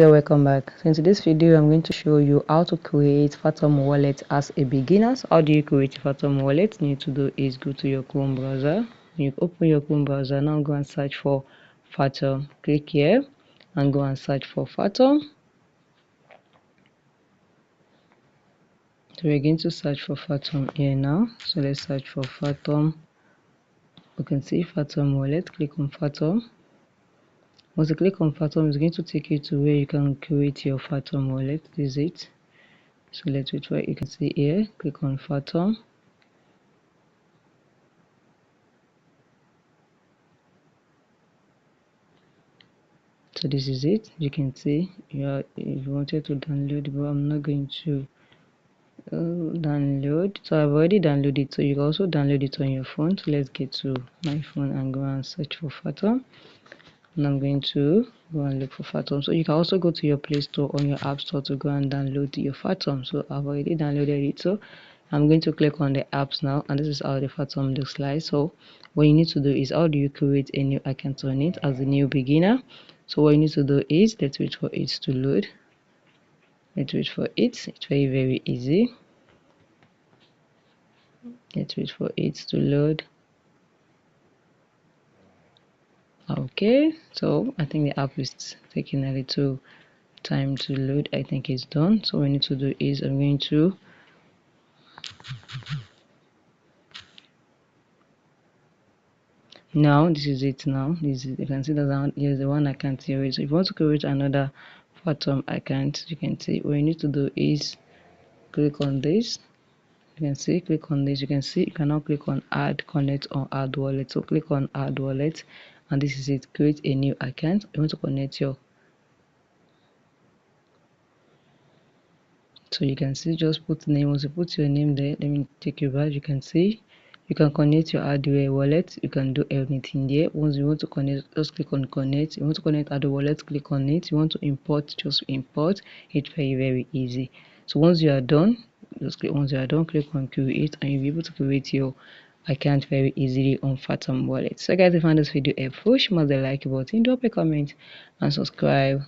So welcome back. So in today's video I'm going to show you how to create Phantom wallet as a beginner. So how do you create a Phantom wallet? You need to do is go to your Chrome browser. When you open your Chrome browser, now go and search for Phantom. Click here and go and search for Phantom. So we're going to search for Phantom here now. So let's search for Phantom. You can see Phantom wallet. Click on Phantom. Once you click on Phantom, it's going to take you to where you can create your Phantom wallet. This is it. So let's wait for it. You can see here. Click on Phantom. So this is it. You can see if you wanted to download, but I'm not going to download. So I've already downloaded, so you can also download it on your phone. So let's get to my phone and go and search for Phantom. And I'm going to go and look for Phantom. So you can also go to your Play Store or your App Store to go and download your Phantom. So I've already downloaded it. So I'm going to click on the apps now, and this is how the Phantom looks like. So what you need to do is, how do you create a new account on it as a new beginner? So what you need to do is, let's wait for it to load. Let's wait for it. It's very easy. Let's wait for it to load. Okay, so I think the app is taking a little time to load. I think it's done. So what we need to do is, I'm going to now, this is it. Now this is, you can see that here's the one account here. So if you want to create another Phantom account, you can see what you need to do is click on this. You can see, click on this. You can see you can now click on add connect or add wallet. So click on add wallet, and this is it. Create a new account. You want to connect your, so you can see, just put name. Once you put your name there, let me take you back. You can see you can connect your hardware wallet. You can do everything there. Once you want to connect, just click on connect. You want to connect hardware wallet, click on it. You want to import, just import. It's very easy. So once you are done, just click, once you are done, click on create, and you'll be able to create your account very easily on Phantom wallet. So guys, if you found this video helpful, smash the like button, drop a comment and subscribe.